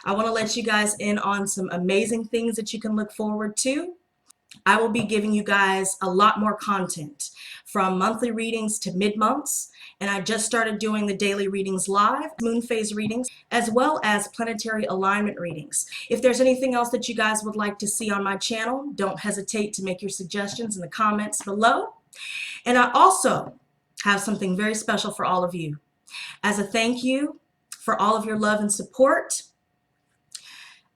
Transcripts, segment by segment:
I want to let you guys in on some amazing things that you can look forward to. I will be giving you guys a lot more content, from monthly readings to mid-months, and I just started doing the daily readings live, moon phase readings, as well as planetary alignment readings. If there's anything else that you guys would like to see on my channel, don't hesitate to make your suggestions in the comments below. And I also have something very special for all of you. As a thank you for all of your love and support,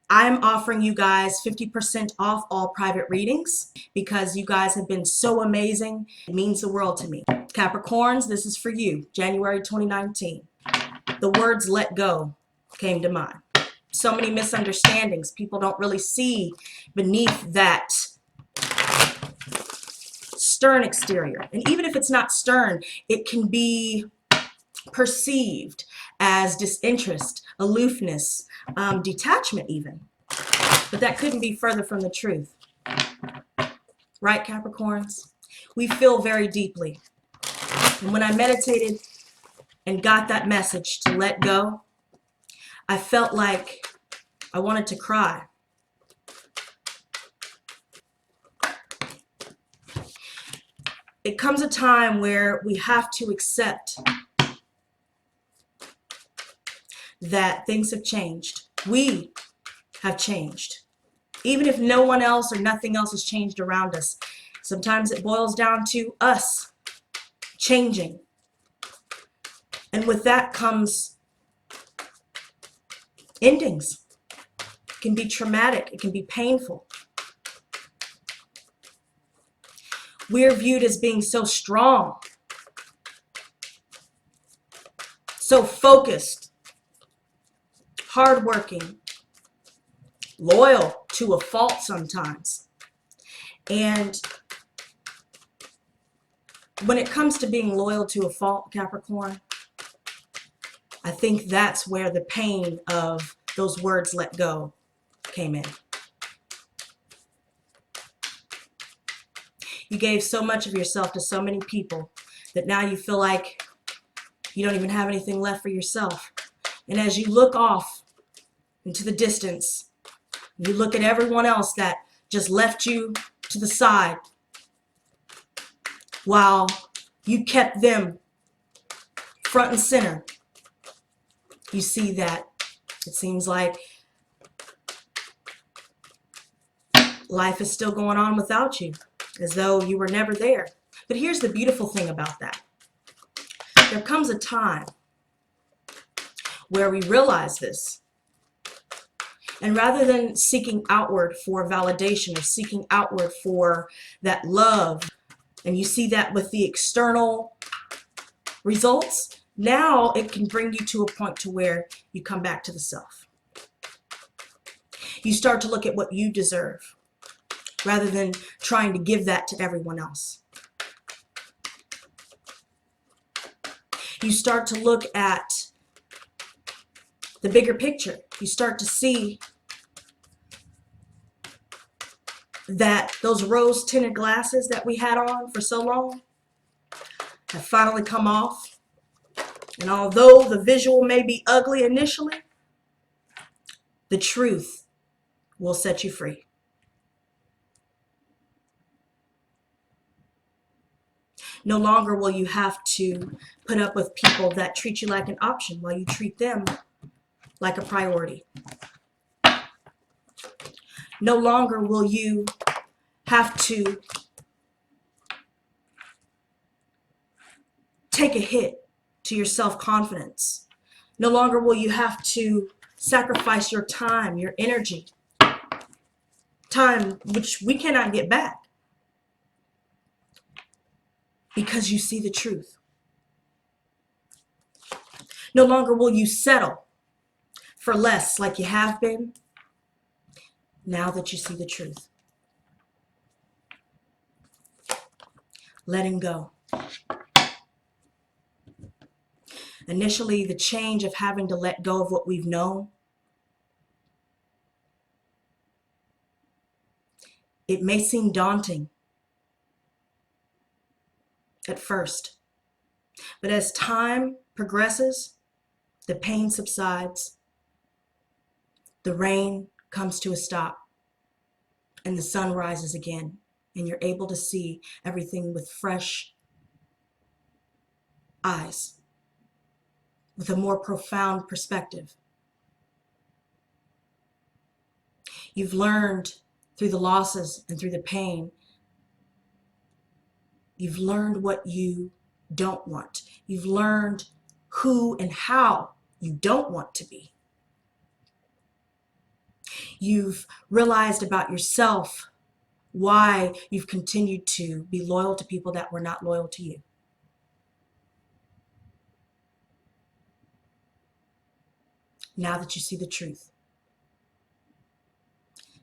I'm offering you guys 50% off all private readings because you guys have been so amazing. It means the world to me. Capricorns, this is for you. January 2019. The words "let go" came to mind. So many misunderstandings. People don't really see beneath that stern exterior. And even if it's not stern, it can be perceived as disinterest, aloofness, detachment even. But that couldn't be further from the truth. Right, Capricorns? We feel very deeply. And when I meditated and got that message to let go, I felt like I wanted to cry. It comes a time where we have to accept that things have changed. We have changed. Even if no one else or nothing else has changed around us, sometimes it boils down to us changing. And with that comes endings. It can be traumatic. It can be painful. We're viewed as being so strong, so focused, hardworking, loyal to a fault sometimes. And when it comes to being loyal to a fault, Capricorn, I think that's where the pain of those words "let go" came in. You gave so much of yourself to so many people that now you feel like you don't even have anything left for yourself. And as you look off into the distance, you look at everyone else that just left you to the side while you kept them front and center. You see that it seems like life is still going on without you, as though you were never there. But here's the beautiful thing about that. There comes a time where we realize this. And rather than seeking outward for validation or seeking outward for that love, and you see that with the external results, now it can bring you to a point to where you come back to the self. You start to look at what you deserve rather than trying to give that to everyone else. You start to look at the bigger picture. You start to see that those rose tinted glasses that we had on for so long have finally come off. And although the visual may be ugly initially, the truth will set you free. No longer will you have to put up with people that treat you like an option while you treat them like a priority. No longer will you have to take a hit to your self-confidence. No longer will you have to sacrifice your time, your energy, time which we cannot get back, because you see the truth. No longer will you settle for less like you have been, now that you see the truth. Letting go. Initially, the change of having to let go of what we've known, it may seem daunting at first, but as time progresses, the pain subsides, the rain comes to a stop and the sun rises again, and you're able to see everything with fresh eyes, with a more profound perspective. You've learned through the losses and through the pain, you've learned what you don't want. You've learned who and how you don't want to be. You've realized about yourself why you've continued to be loyal to people that were not loyal to you. Now that you see the truth.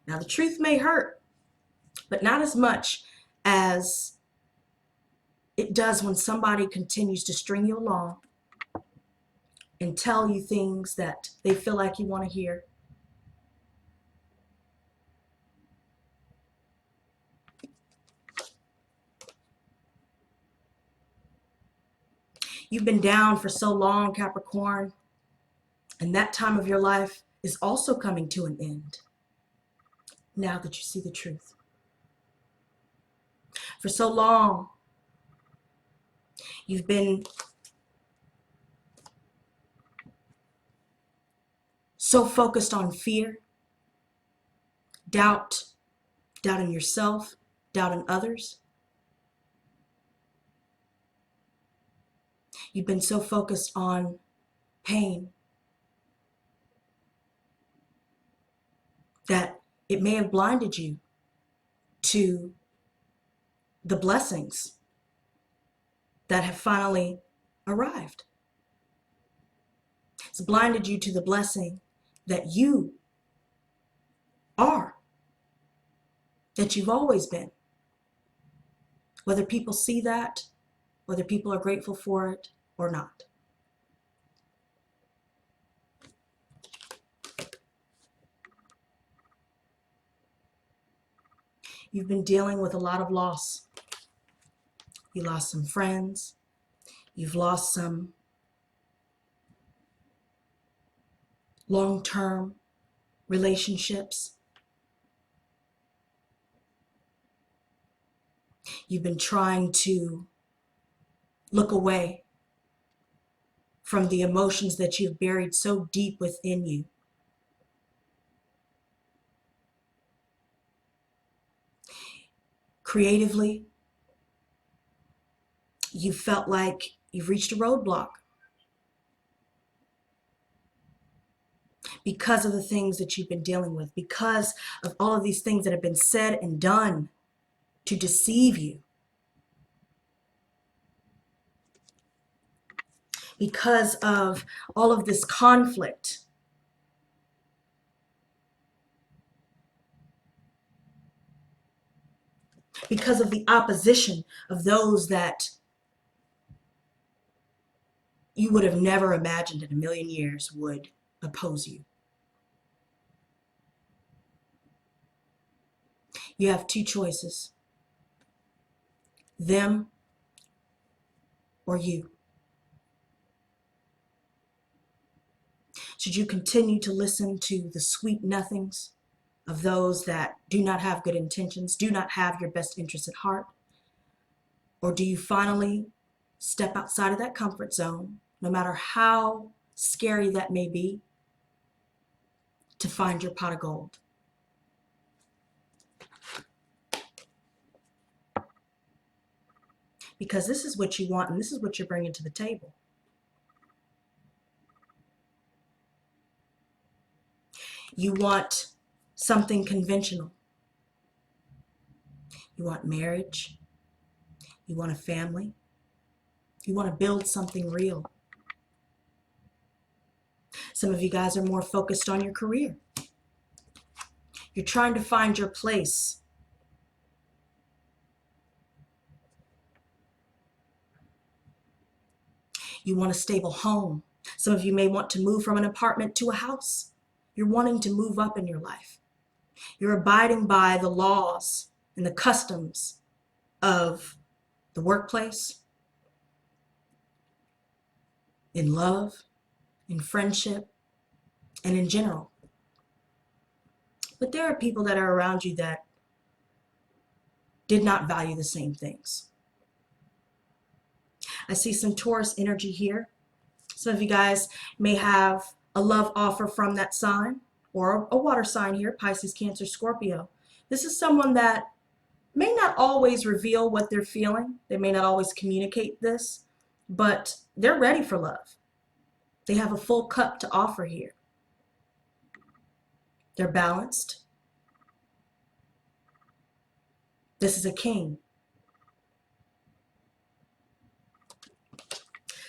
Now the truth may hurt, but not as much as it does when somebody continues to string you along and tell you things that they feel like you want to hear. You've been down for so long, Capricorn, and that time of your life is also coming to an end now that you see the truth. For so long, you've been so focused on fear, doubt, doubting yourself, doubting others. You've been so focused on pain that it may have blinded you to the blessings that have finally arrived. It's blinded you to the blessing that you are, that you've always been. Whether people see that, whether people are grateful for it or not. You've been dealing with a lot of loss. You lost some friends. You've lost some long-term relationships. You've been trying to look away from the emotions that you've buried so deep within you. Creatively, you felt like you've reached a roadblock because of the things that you've been dealing with, because of all of these things that have been said and done to deceive you, because of all of this conflict. Because of the opposition of those that you would have never imagined in a million years would oppose you. You have two choices: them or you. Should you continue to listen to the sweet nothings of those that do not have good intentions, do not have your best interests at heart? Or do you finally step outside of that comfort zone, no matter how scary that may be, to find your pot of gold? Because this is what you want and this is what you're bringing to the table. You want something conventional. You want marriage. You want a family. You want to build something real. Some of you guys are more focused on your career. You're trying to find your place. You want a stable home. Some of you may want to move from an apartment to a house. You're wanting to move up in your life. You're abiding by the laws and the customs of the workplace, in love, in friendship, and in general. But there are people that are around you that did not value the same things. I see some Taurus energy here. Some of you guys may have a love offer from that sign, or a water sign here, Pisces, Cancer, Scorpio. This is someone that may not always reveal what they're feeling. They may not always communicate this, but they're ready for love. They have a full cup to offer here. They're balanced. This is a king.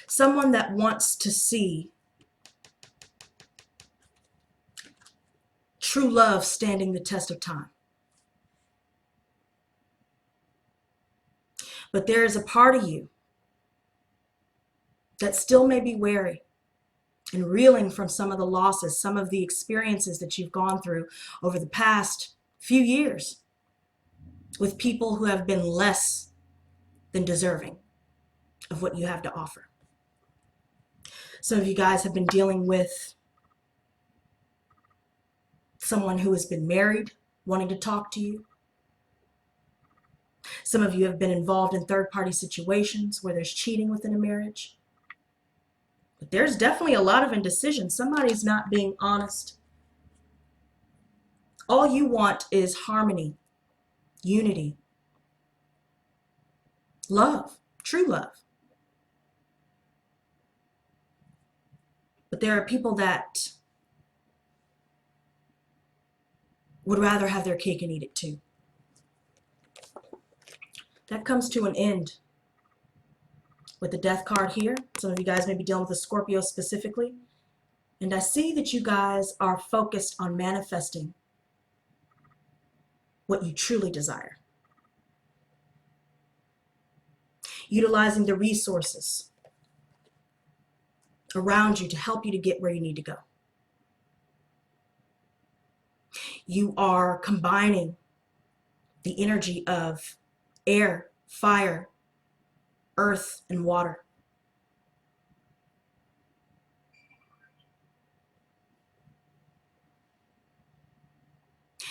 Someone that wants to see true love standing the test of time. But there is a part of you that still may be wary and reeling from some of the losses, some of the experiences that you've gone through over the past few years with people who have been less than deserving of what you have to offer. Some of you guys have been dealing with someone who has been married, wanting to talk to you. Some of you have been involved in third-party situations where there's cheating within a marriage. But there's definitely a lot of indecision. Somebody's not being honest. All you want is harmony, unity, love, true love. But there are people that would rather have their cake and eat it too. That comes to an end with the death card here. Some of you guys may be dealing with a Scorpio specifically. And I see that you guys are focused on manifesting what you truly desire. Utilizing the resources around you to help you to get where you need to go. You are combining the energy of air, fire, earth, and water.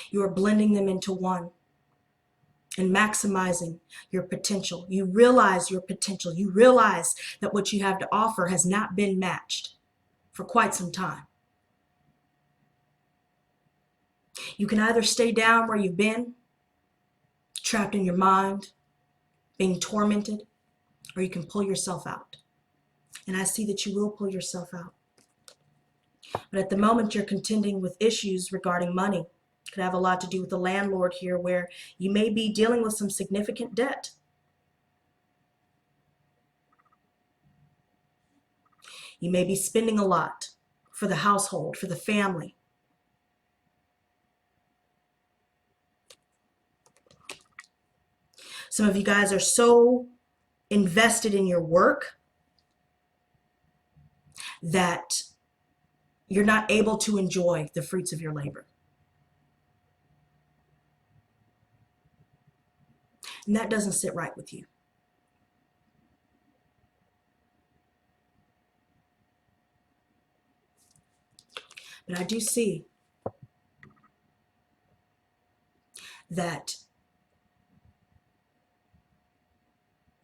You are blending them into one and maximizing your potential. You realize your potential. You realize that what you have to offer has not been matched for quite some time. You can either stay down where you've been, trapped in your mind, being tormented, or you can pull yourself out. And I see that you will pull yourself out. But at the moment, you're contending with issues regarding money. It could have a lot to do with the landlord here, where you may be dealing with some significant debt. You may be spending a lot for the household, for the family. Some of you guys are so invested in your work that you're not able to enjoy the fruits of your labor. And that doesn't sit right with you. But I do see that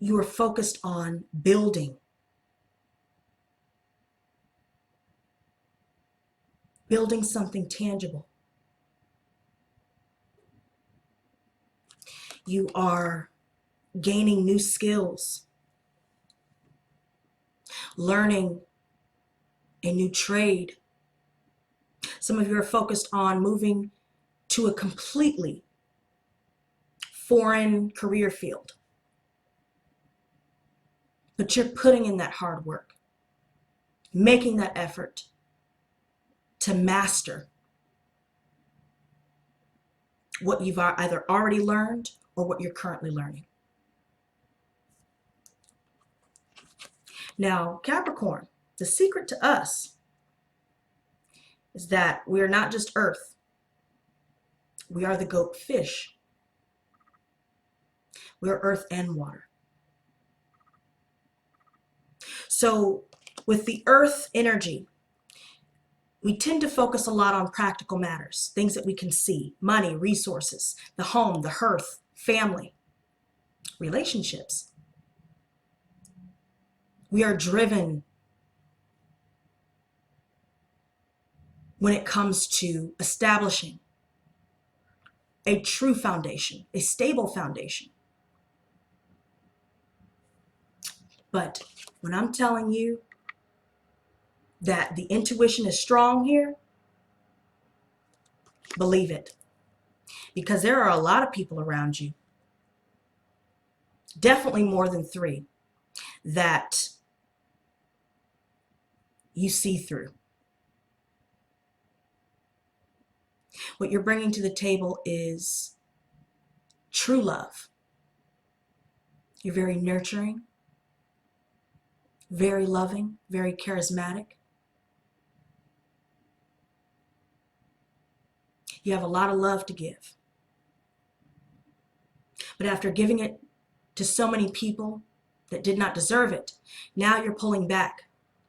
you are focused on building something tangible. You are gaining new skills, learning a new trade. Some of you are focused on moving to a completely foreign career field. But you're putting in that hard work, making that effort to master what you've either already learned or what you're currently learning. Now, Capricorn, the secret to us is that we are not just earth. We are the goat fish. We are earth and water. So with the earth energy, We tend to focus a lot on practical matters, things that we can see, money, resources, the home, the hearth, family, relationships. We are driven when it comes to establishing a true foundation, a stable foundation. But when I'm telling you that the intuition is strong here, believe it. Because there are a lot of people around you, definitely more than 3, that you see through. What you're bringing to the table is true love. You're very nurturing, very loving, very charismatic. You have a lot of love to give. But after giving it to so many people that did not deserve it, now you're pulling back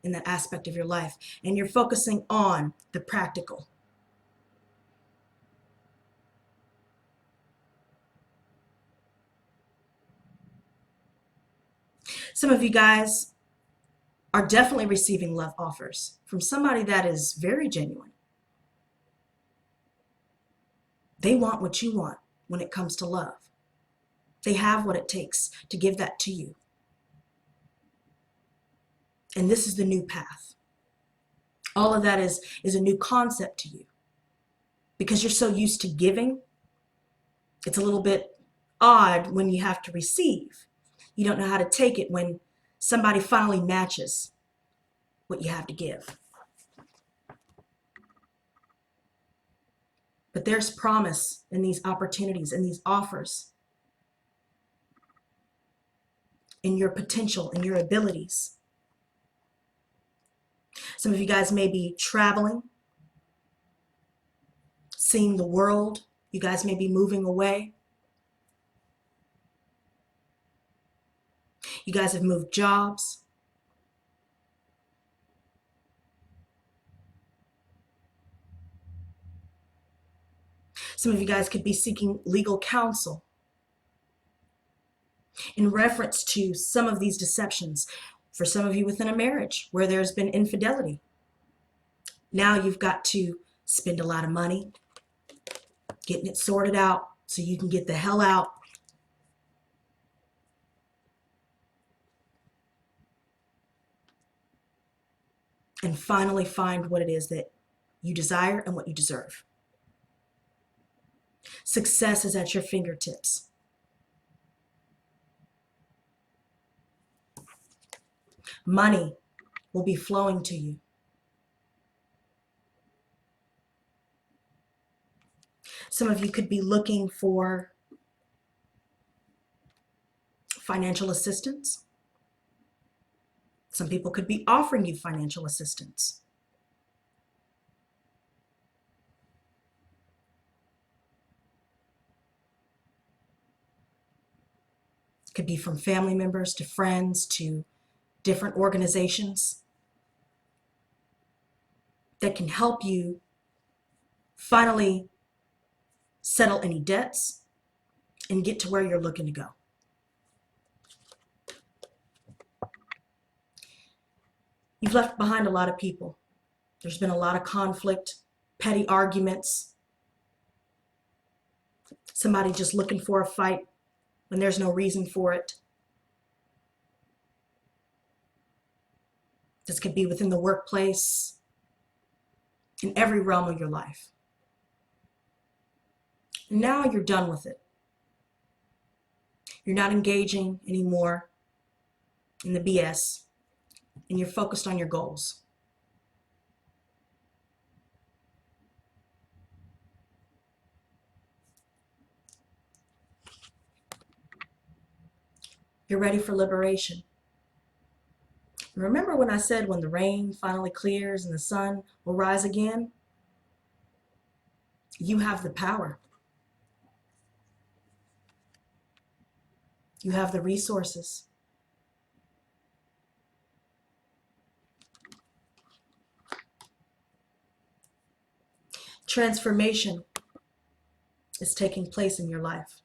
in that aspect of your life and you're focusing on the practical. Some of you guys are definitely receiving love offers from somebody that is very genuine. They want what you want when it comes to love. They have what it takes to give that to you. And this is the new path. All of that is a new concept to you. Because you're so used to giving, it's a little bit odd when you have to receive. You don't know how to take it when somebody finally matches what you have to give. But there's promise in these opportunities, in these offers, in your potential, in your abilities. Some of you guys may be traveling, seeing the world. You guys may be moving away. You guys have moved jobs. Some of you guys could be seeking legal counsel in reference to some of these deceptions. For some of you within a marriage where there's been infidelity. Now you've got to spend a lot of money getting it sorted out so you can get the hell out. And finally find what it is that you desire and what you deserve. Success is at your fingertips. Money will be flowing to you. Some of you could be looking for financial assistance. Some people could be offering you financial assistance. It could be from family members to friends to different organizations that can help you finally settle any debts and get to where you're looking to go. You've left behind a lot of people. There's been a lot of conflict, petty arguments, somebody just looking for a fight when there's no reason for it. This could be within the workplace, in every realm of your life. Now you're done with it. You're not engaging anymore in the BS, and you're focused on your goals. You're ready for liberation. Remember when I said when the rain finally clears and the sun will rise again? You have the power. You have the resources. Transformation is taking place in your life.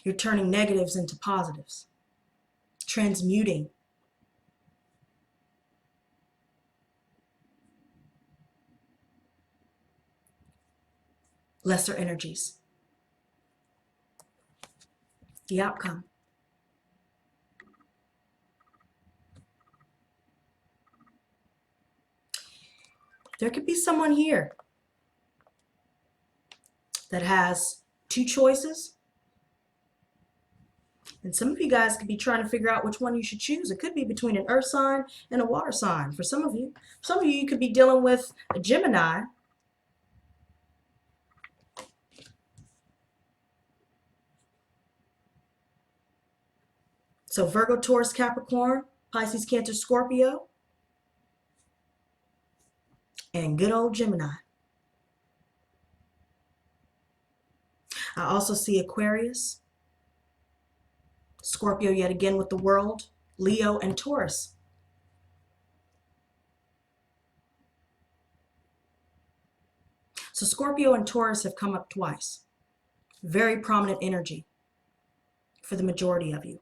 You're turning negatives into positives, transmuting. Lesser energies. The outcome. There could be someone here that has two choices. And some of you guys could be trying to figure out which one you should choose. It could be between an earth sign and a water sign. For some of you you could be dealing with a Gemini. So Virgo, Taurus, Capricorn, Pisces, Cancer, Scorpio, and good old Gemini. I also see Aquarius, Scorpio yet again with the world, Leo, and Taurus. So Scorpio and Taurus have come up twice. Very prominent energy for the majority of you.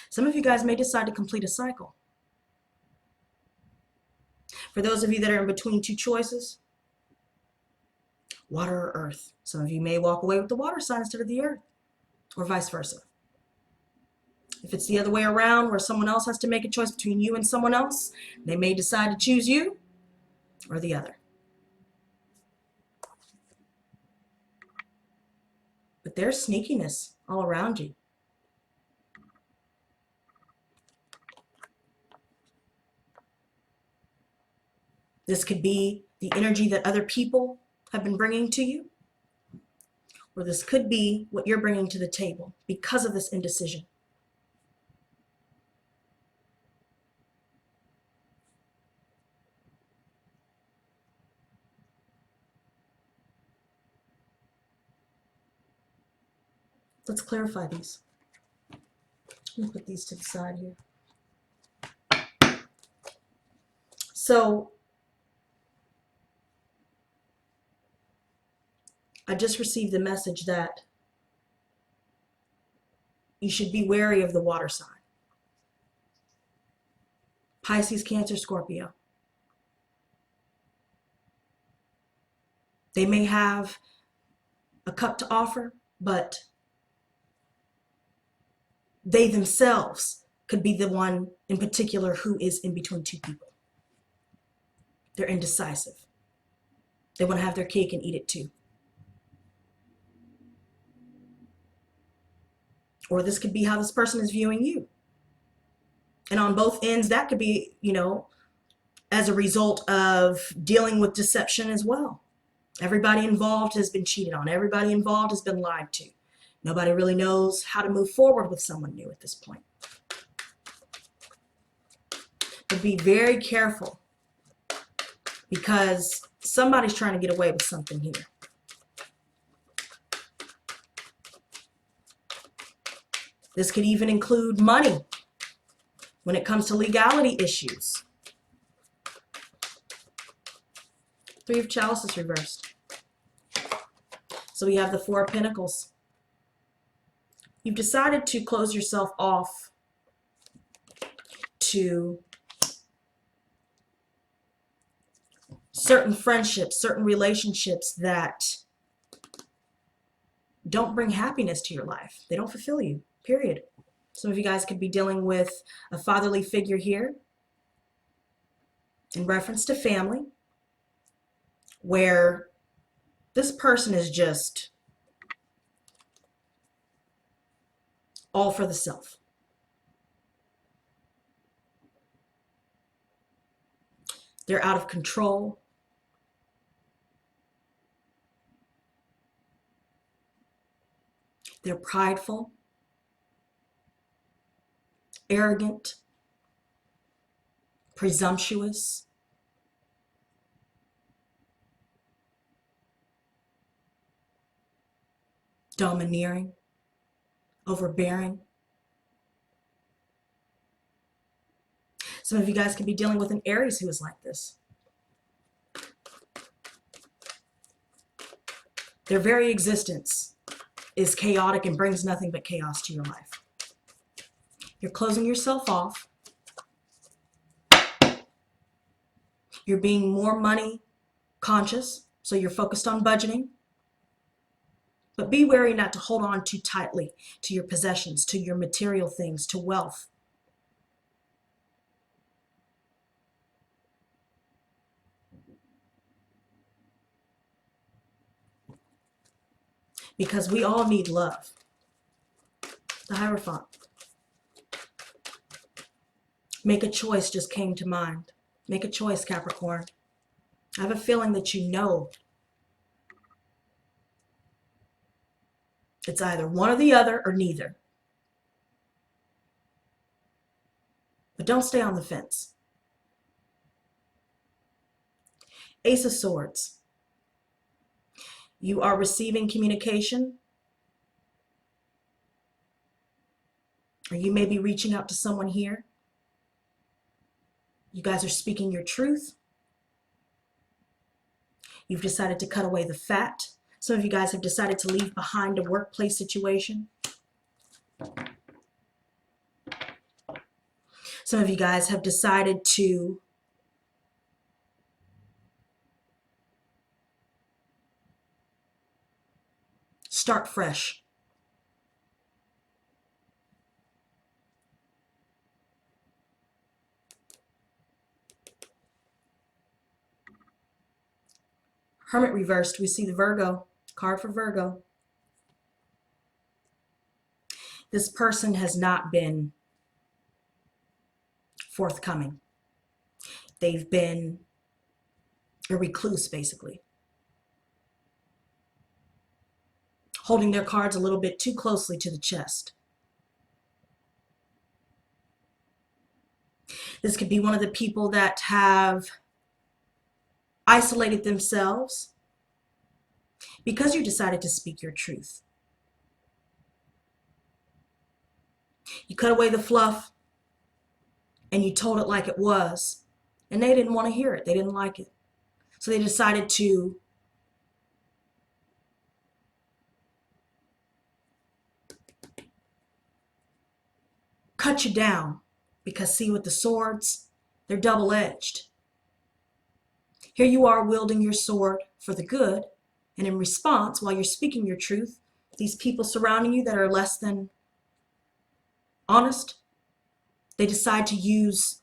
Some of you guys may decide to complete a cycle. For those of you that are in between two choices, water or earth. Some of you may walk away with the water sign instead of the earth, or vice versa. If it's the other way around, where someone else has to make a choice between you and someone else, they may decide to choose you or the other. But there's sneakiness all around you. This could be the energy that other people have been bringing to you, or this could be what you're bringing to the table because of this indecision. Let's clarify these. Let me put these to the side here. So I just received the message that you should be wary of the water sign. Pisces, Cancer, Scorpio. They may have a cup to offer, but they themselves could be the one in particular who is in between two people. They're indecisive. They want to have their cake and eat it too. Or this could be how this person is viewing you. And on both ends, that could be, as a result of dealing with deception as well. Everybody involved has been cheated on. Everybody involved has been lied to. Nobody really knows how to move forward with someone new at this point. But be very careful, because somebody's trying to get away with something here. This could even include money when it comes to legality issues. Three of Chalices reversed. So we have the Four of Pentacles. You've decided to close yourself off to certain friendships, certain relationships that don't bring happiness to your life. They don't fulfill you, period. Some of you guys could be dealing with a fatherly figure here in reference to family, where this person is just all for the self. They're out of control. They're prideful, arrogant, presumptuous. Domineering, overbearing. Some of you guys could be dealing with an Aries who is like this. Their very existence is chaotic and brings nothing but chaos to your life. You're closing yourself off. You're being more money conscious, so you're focused on budgeting. But be wary not to hold on too tightly to your possessions, to your material things, to wealth. Because we all need love. The Hierophant. Make a choice just came to mind. Make a choice, Capricorn. I have a feeling that you know it's either one or the other or neither. But don't stay on the fence. Ace of Swords. You are receiving communication, or you may be reaching out to someone here. You guys are speaking your truth. You've decided to cut away the fat. Some of you guys have decided to leave behind a workplace situation. Some of you guys have decided to start fresh. Hermit reversed, we see the Virgo, card for Virgo. This person has not been forthcoming. They've been a recluse, basically. Holding their cards a little bit too closely to the chest. This could be one of the people that have isolated themselves because you decided to speak your truth. You cut away the fluff and you told it like it was, and they didn't want to hear it. They didn't like it. So they decided to cut you down, because see, with the swords, they're double-edged. Here you are wielding your sword for the good, and in response, while you're speaking your truth, these people surrounding you that are less than honest, they decide to use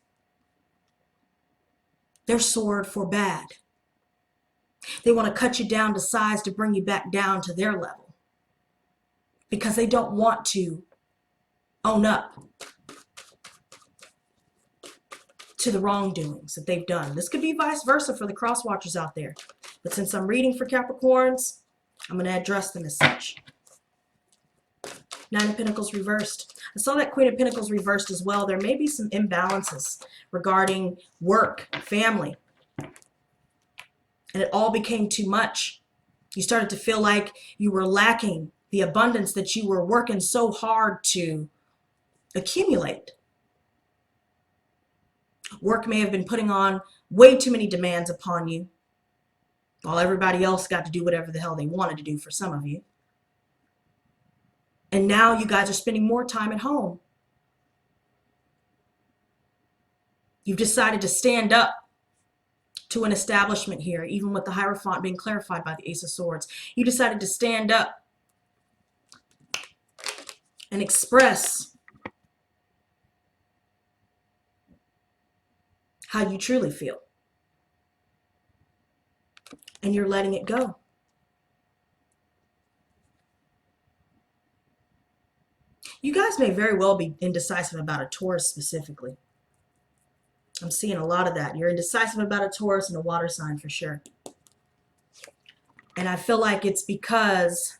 their sword for bad. They want to cut you down to size to bring you back down to their level, because they don't want to own up to the wrongdoings that they've done. This could be vice versa for the cross watchers out there. But since I'm reading for Capricorns, I'm going to address them as such. Nine of Pentacles reversed. I saw that Queen of Pentacles reversed as well. There may be some imbalances regarding work, family. And it all became too much. You started to feel like you were lacking the abundance that you were working so hard to accumulate. Work may have been putting on way too many demands upon you, while everybody else got to do whatever the hell they wanted to do for some of you. And now you guys are spending more time at home. You've decided to stand up to an establishment here, even with the Hierophant being clarified by the Ace of Swords. You decided to stand up and express how you truly feel. And you're letting it go. You guys may very well be indecisive about a Taurus specifically. I'm seeing a lot of that. You're indecisive about a Taurus and a water sign for sure. And I feel like it's because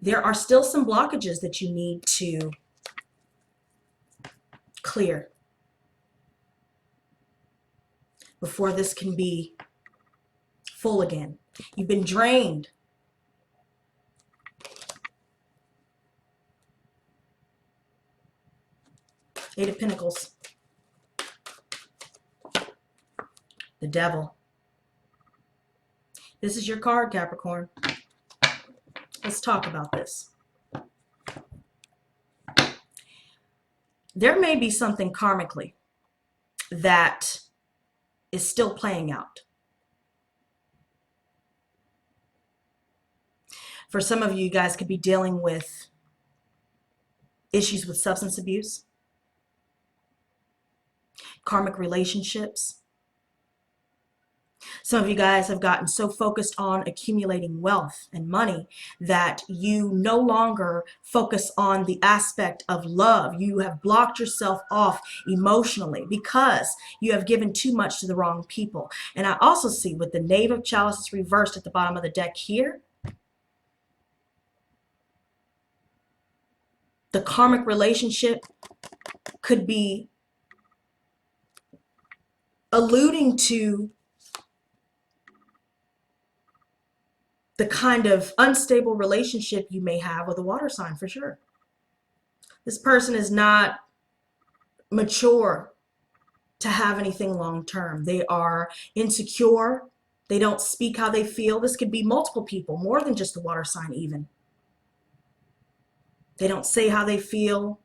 there are still some blockages that you need to clear before this can be full again. You've been drained. Eight of Pentacles. The Devil. This is your card, Capricorn. Let's talk about this. There may be something karmically that is still playing out. For some of you, you guys could be dealing with issues with substance abuse, karmic relationships. Some of you guys have gotten so focused on accumulating wealth and money that you no longer focus on the aspect of love. You have blocked yourself off emotionally because you have given too much to the wrong people. And I also see with the Knave of Chalices reversed at the bottom of the deck here, the karmic relationship could be alluding to the kind of unstable relationship you may have with a water sign, for sure. This person is not mature to have anything long term. They are insecure. They don't speak how they feel. This could be multiple people, more than just the water sign even. They don't say how they feel.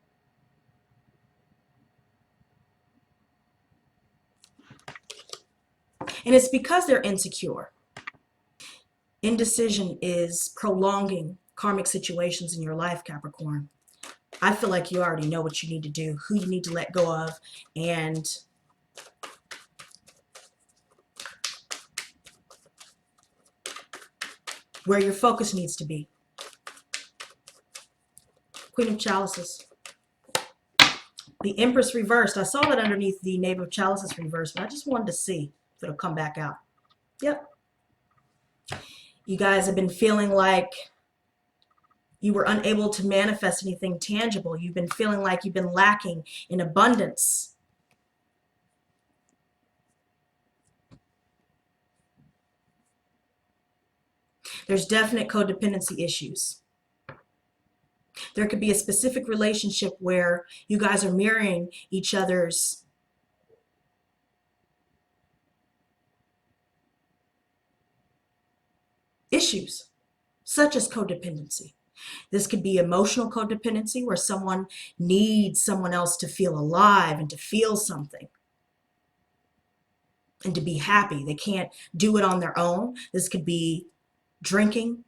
And it's because they're insecure. Indecision is prolonging karmic situations in your life, Capricorn. I feel like you already know what you need to do, who you need to let go of, and where your focus needs to be. Queen of Chalices. The Empress reversed. I saw that underneath the Knave of Chalices reversed, but I just wanted to see if it'll come back out. Yep. You guys have been feeling like you were unable to manifest anything tangible. You've been feeling like you've been lacking in abundance. There's definite codependency issues. There could be a specific relationship where you guys are mirroring each other's issues, such as codependency. This could be emotional codependency, where someone needs someone else to feel alive and to feel something and to be happy. They can't do it on their own. This could be drinking,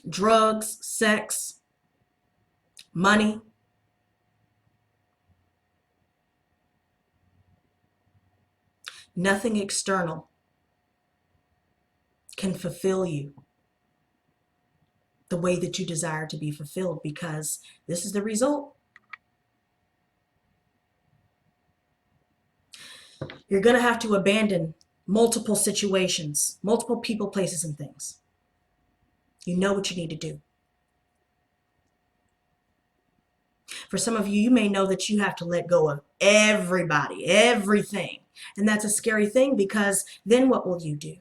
drugs, sex, money. Nothing external can fulfill you the way that you desire to be fulfilled, because this is the result. You're going to have to abandon multiple situations, multiple people, places, and things. You know what you need to do. For some of you, you may know that you have to let go of everybody, everything. And that's a scary thing, because then what will you do?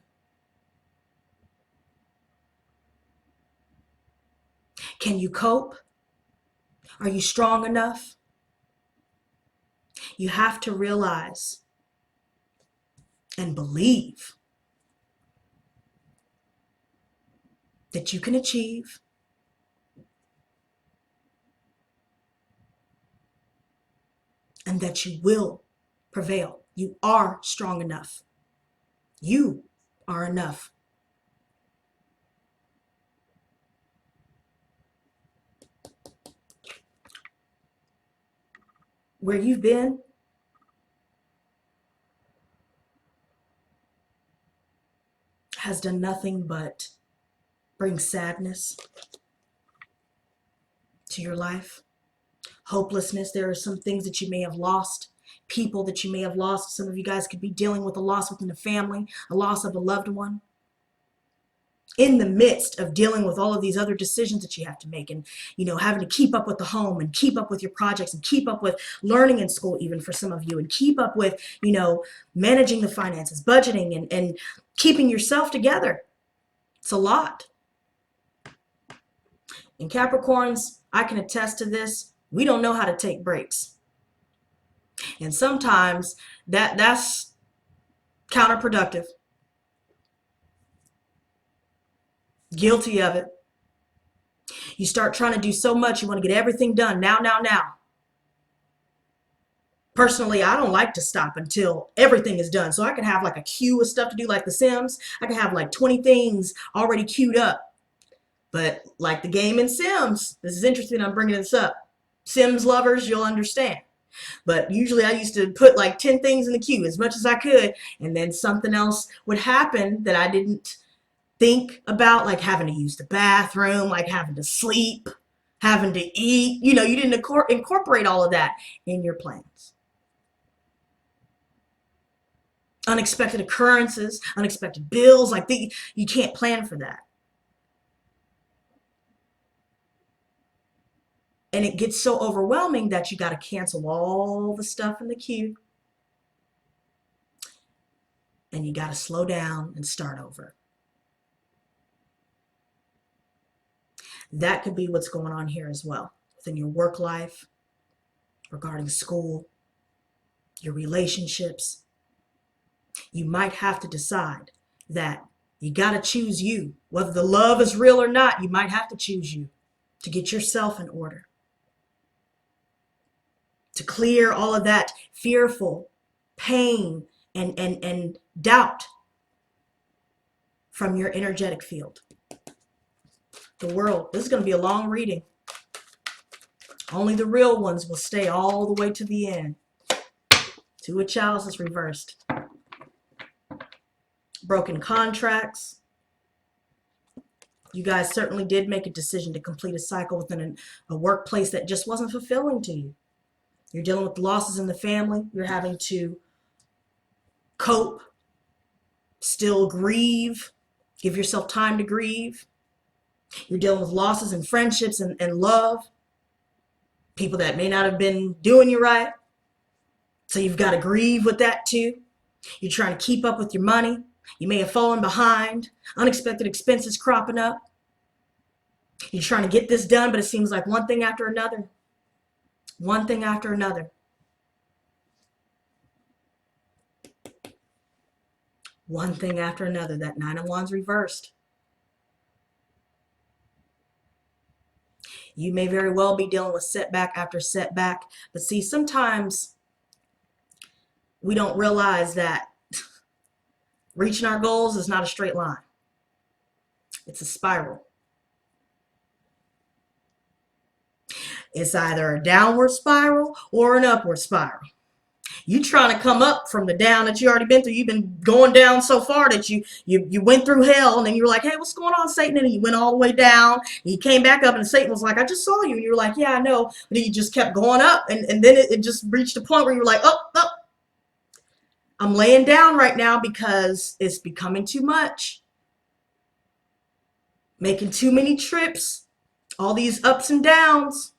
Can you cope? Are you strong enough? You have to realize and believe that you can achieve, and that you will prevail. You are strong enough. You are enough. Where you've been, has done nothing but bring sadness to your life, hopelessness. There are some things that you may have lost, people that you may have lost. Some of you guys could be dealing with a loss within a family, a loss of a loved one, in the midst of dealing with all of these other decisions that you have to make, and having to keep up with the home, and keep up with your projects, and keep up with learning in school, even for some of you, and keep up with managing the finances, budgeting, and keeping yourself together. It's a lot. And Capricorns, I can attest to this. We don't know how to take breaks. And sometimes that's counterproductive. Guilty of it. You start trying to do so much, you want to get everything done now, now, now. Personally, I don't like to stop until everything is done. So I can have like a queue of stuff to do like The Sims. I can have like 20 things already queued up. But like the game in Sims, this is interesting, I'm bringing this up. Sims lovers, you'll understand. But usually I used to put like 10 things in the queue as much as I could. And then something else would happen that I didn't think about, like having to use the bathroom, like having to sleep, having to eat. You know, you didn't incorporate all of that in your plans. Unexpected occurrences, unexpected bills, like you can't plan for that. And it gets so overwhelming that you got to cancel all the stuff in the queue. And you got to slow down and start over. That could be what's going on here as well. Within your work life, regarding school, your relationships. You might have to decide that you got to choose you. Whether the love is real or not, you might have to choose you to get yourself in order. To clear all of that fearful pain and doubt from your energetic field. The world, this is going to be a long reading. Only the real ones will stay all the way to the end. Two of Chalices reversed. Broken contracts. You guys certainly did make a decision to complete a cycle within a workplace that just wasn't fulfilling to you. You're dealing with losses in the family. You're having to cope, still grieve, give yourself time to grieve. You're dealing with losses in friendships and love. People that may not have been doing you right. So you've got to grieve with that too. You're trying to keep up with your money. You may have fallen behind. Unexpected expenses cropping up. You're trying to get this done, but it seems like one thing after another. One thing after another. One thing after another. That Nine of Wands reversed. You may very well be dealing with setback after setback. But see, sometimes we don't realize that reaching our goals is not a straight line. It's a spiral. It's either a downward spiral or an upward spiral. You trying to come up from the down that you already been through. You've been going down so far that you went through hell, and then you were like, hey, what's going on, Satan? And you went all the way down, and you came back up, and Satan was like, I just saw you. And you were like, yeah, I know. But then you just kept going up, and then it just reached a point where you were like, oh, I'm laying down right now because it's becoming too much. Making too many trips, all these ups and downs.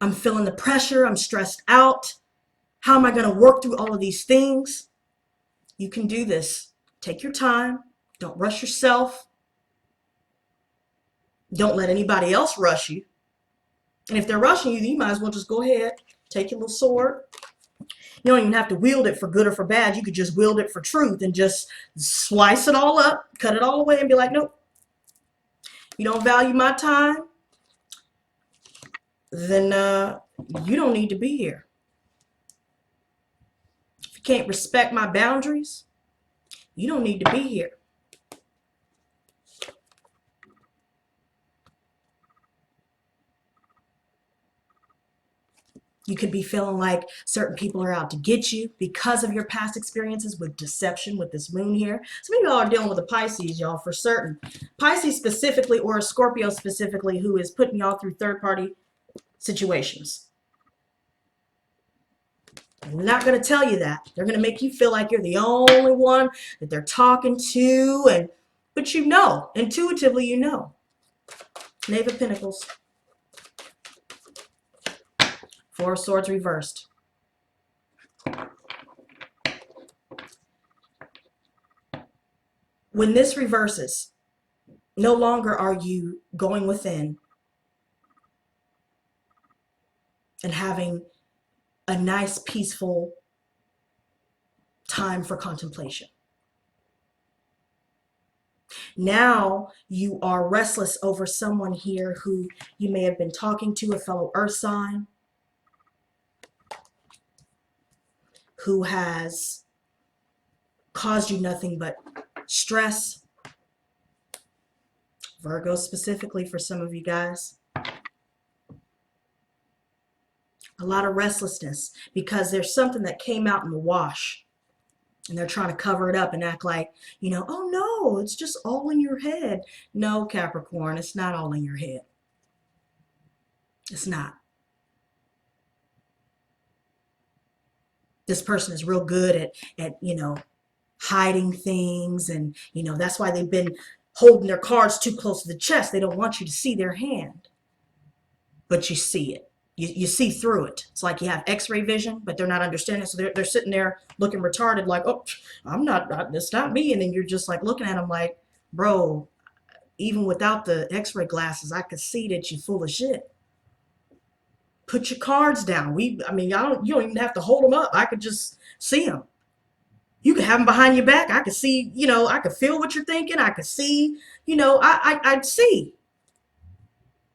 I'm feeling the pressure. I'm stressed out. How am I going to work through all of these things? You can do this. Take your time. Don't rush yourself. Don't let anybody else rush you. And if they're rushing you, you might as well just go ahead. Take your little sword. You don't even have to wield it for good or for bad. You could just wield it for truth and just slice it all up, cut it all away, and be like, nope. You don't value my time? Then you don't need to be here. If you can't respect my boundaries, you don't need to be here. You could be feeling like certain people are out to get you because of your past experiences with deception with this moon here. Some of y'all are dealing with a Pisces, y'all, for certain. Pisces specifically, or a Scorpio specifically, who is putting y'all through third-party situations. I'm not going to tell you that. They're going to make you feel like you're the only one that they're talking to, but you know, intuitively you know. Knave of Pentacles. Four of Swords reversed. When this reverses, no longer are you going within and having a nice, peaceful time for contemplation. Now you are restless over someone here who you may have been talking to, a fellow earth sign, who has caused you nothing but stress. Virgo specifically for some of you guys. A lot of restlessness because there's something that came out in the wash and they're trying to cover it up and act like, you know, oh no, it's just all in your head. No, Capricorn, it's not all in your head. It's not. This person is real good at you know, hiding things, and you know, that's why they've been holding their cards too close to the chest. They don't want you to see their hand, but you see it. You see through it. It's like you have x-ray vision, but they're not understanding. So they're sitting there looking retarded like, oh, it's not me. And then you're just like looking at them like, bro, even without the x-ray glasses, I could see that you're full of shit. Put your cards down. You don't even have to hold them up. I could just see them. You could have them behind your back. I could see, you know, I could feel what you're thinking. I could see, you know, I'd see.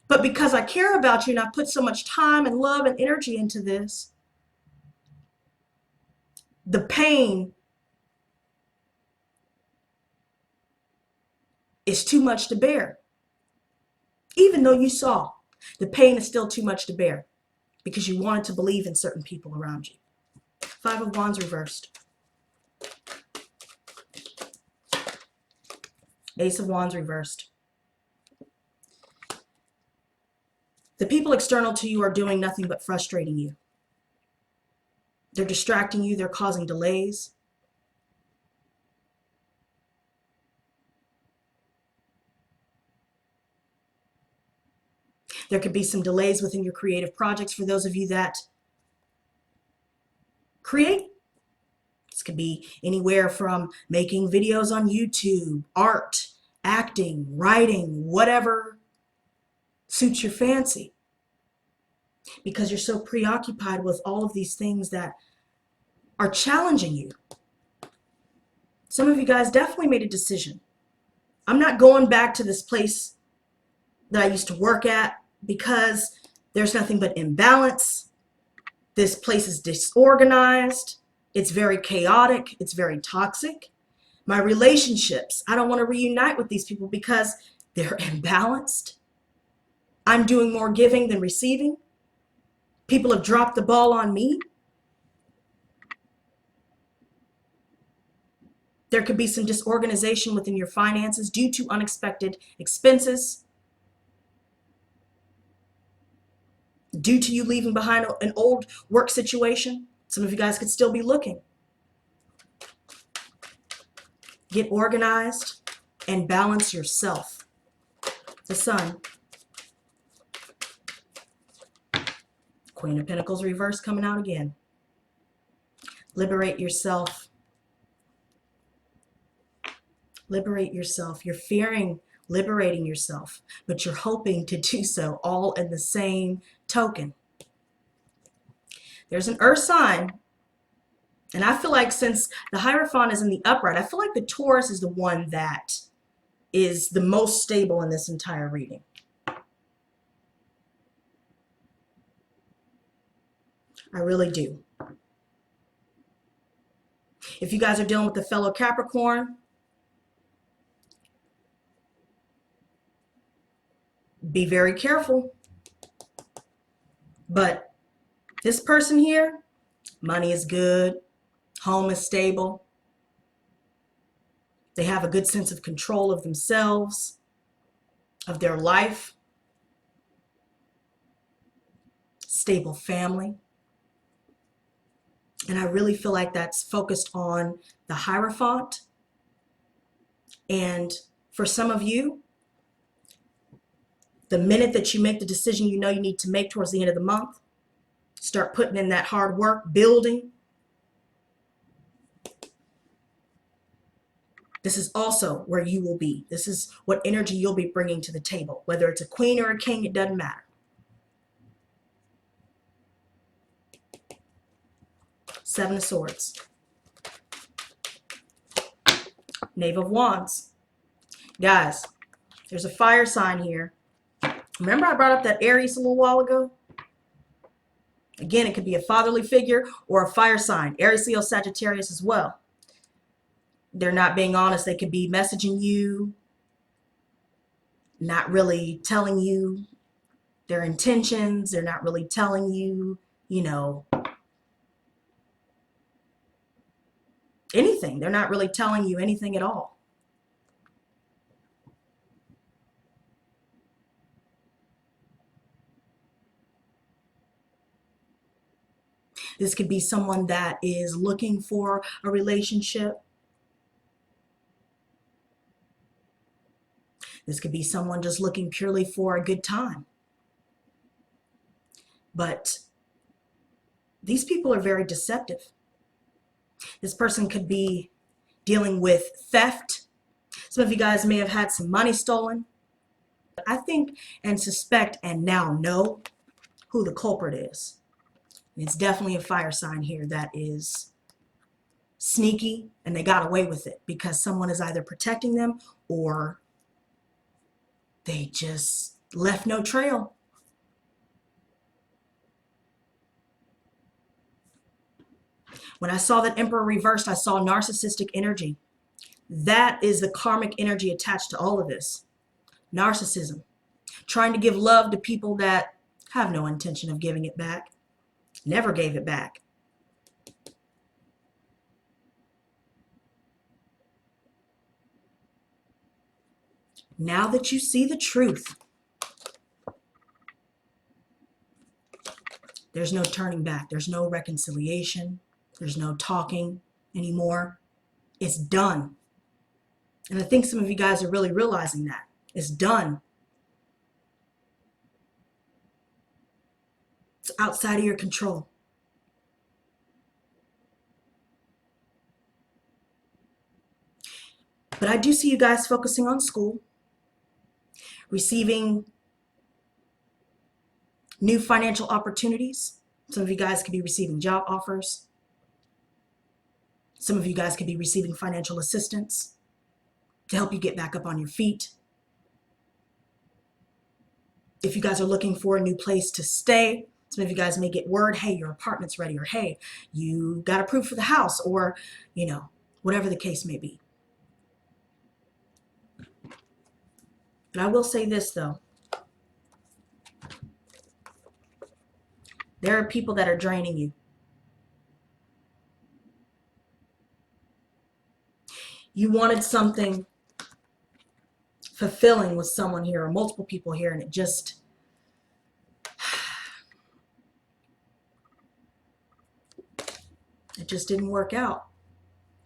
But because I care about you and I put so much time and love and energy into this, the pain is too much to bear. Even though you saw, the pain is still too much to bear because you wanted to believe in certain people around you. Five of Wands reversed. Ace of Wands reversed. The people external to you are doing nothing but frustrating you. They're distracting you. They're causing delays. There could be some delays within your creative projects for those of you that create. This could be anywhere from making videos on YouTube, art, acting, writing, whatever suits your fancy, because you're so preoccupied with all of these things that are challenging you. Some of you guys definitely made a decision. I'm not going back to this place that I used to work at because there's nothing but imbalance. This place is disorganized. It's very chaotic. It's very toxic. My relationships, I don't want to reunite with these people because they're imbalanced. I'm doing more giving than receiving. People have dropped the ball on me. There could be some disorganization within your finances due to unexpected expenses, due to you leaving behind an old work situation. Some of you guys could still be looking. Get organized and balance yourself. The Sun. Queen of Pentacles reverse coming out again. Liberate yourself. Liberate yourself. You're fearing liberating yourself, but you're hoping to do so all in the same token. There's an earth sign, and I feel like since the Hierophant is in the upright, I feel like the Taurus is the one that is the most stable in this entire reading. I really do. If you guys are dealing with a fellow Capricorn, be very careful. But this person here, money is good, home is stable. They have a good sense of control of themselves, of their life, stable family. And I really feel like that's focused on the Hierophant. And for some of you, the minute that you make the decision you know you need to make towards the end of the month, start putting in that hard work, building. This is also where you will be. This is what energy you'll be bringing to the table. Whether it's a queen or a king, it doesn't matter. Seven of Swords. Knave of Wands. Guys, there's a fire sign here. Remember I brought up that Aries a little while ago? Again, it could be a fatherly figure or a fire sign. Aries, Leo, Sagittarius as well. They're not being honest. They could be messaging you, not really telling you their intentions. They're not really telling you, you know, anything. They're not really telling you anything at all. This could be someone that is looking for a relationship. This could be someone just looking purely for a good time. But these people are very deceptive. This person could be dealing with theft. Some of you guys may have had some money stolen. I think and suspect and now know who the culprit is. It's definitely a fire sign here that is sneaky, and they got away with it because someone is either protecting them or they just left no trail. When I saw that Emperor reversed, I saw narcissistic energy. That is the karmic energy attached to all of this. Narcissism. Trying to give love to people that have no intention of giving it back. Never gave it back. Now that you see the truth, there's no turning back. There's no reconciliation. There's no talking anymore. It's done. And I think some of you guys are really realizing that. It's done. It's outside of your control. But I do see you guys focusing on school, receiving new financial opportunities. Some of you guys could be receiving job offers. Some of you guys could be receiving financial assistance to help you get back up on your feet. If you guys are looking for a new place to stay, some of you guys may get word, hey, your apartment's ready, or hey, you got approved for the house, or, you know, whatever the case may be. But I will say this, though. There are people that are draining you. You wanted something fulfilling with someone here or multiple people here, and it just didn't work out.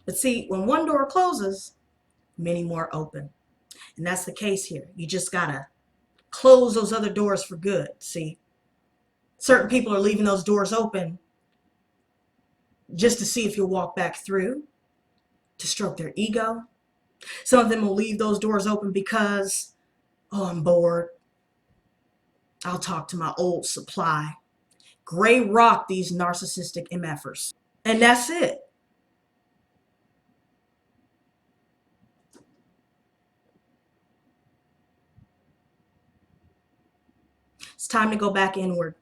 But see, when one door closes, many more open. And that's the case here. You just gotta close those other doors for good. See, certain people are leaving those doors open just to see if you'll walk back through, to stroke their ego. Some of them will leave those doors open because, oh, I'm bored. I'll talk to my old supply. Gray rock these narcissistic MFers. And that's it. It's time to go back inward.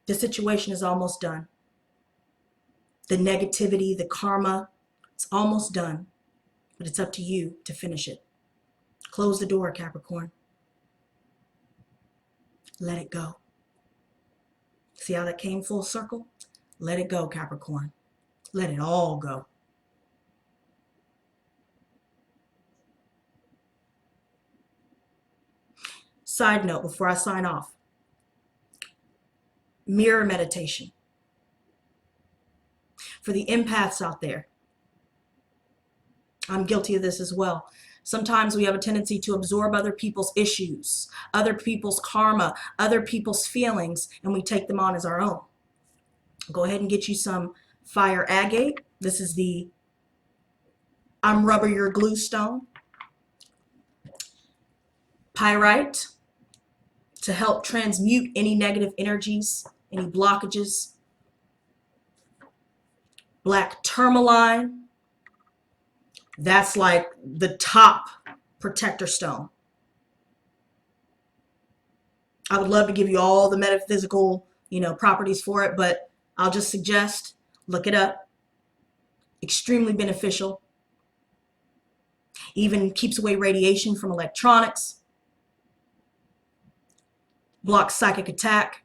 The situation is almost done. The negativity, the karma, it's almost done. But it's up to you to finish it. Close the door, Capricorn. Let it go. See how that came full circle? Let it go, Capricorn. Let it all go. Side note before I sign off. Mirror meditation. For the empaths out there, I'm guilty of this as well. Sometimes we have a tendency to absorb other people's issues, other people's karma, other people's feelings, and we take them on as our own. Go ahead and get you some fire agate. This is the I'm rubber your glue stone. Pyrite, to help transmute any negative energies, any blockages. Black tourmaline, that's like the top protector stone. I would love to give you all the metaphysical, properties for it, but I'll just suggest look it up. Extremely beneficial. Even keeps away radiation from electronics. Blocks psychic attack.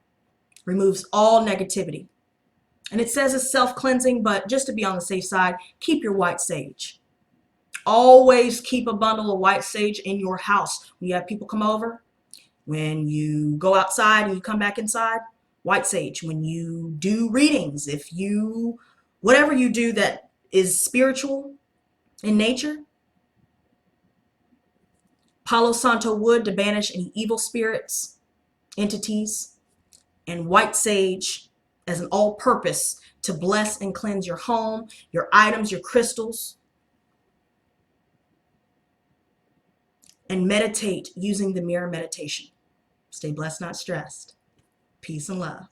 Removes all negativity. And it says it's self-cleansing, but just to be on the safe side, keep your white sage. Always keep a bundle of white sage in your house. When you have people come over, when you go outside and you come back inside, white sage. When you do readings, whatever you do that is spiritual in nature, Palo Santo wood to banish any evil spirits, entities, and white sage as an all-purpose to bless and cleanse your home, your items, your crystals. And meditate using the mirror meditation. Stay blessed, not stressed. Peace and love.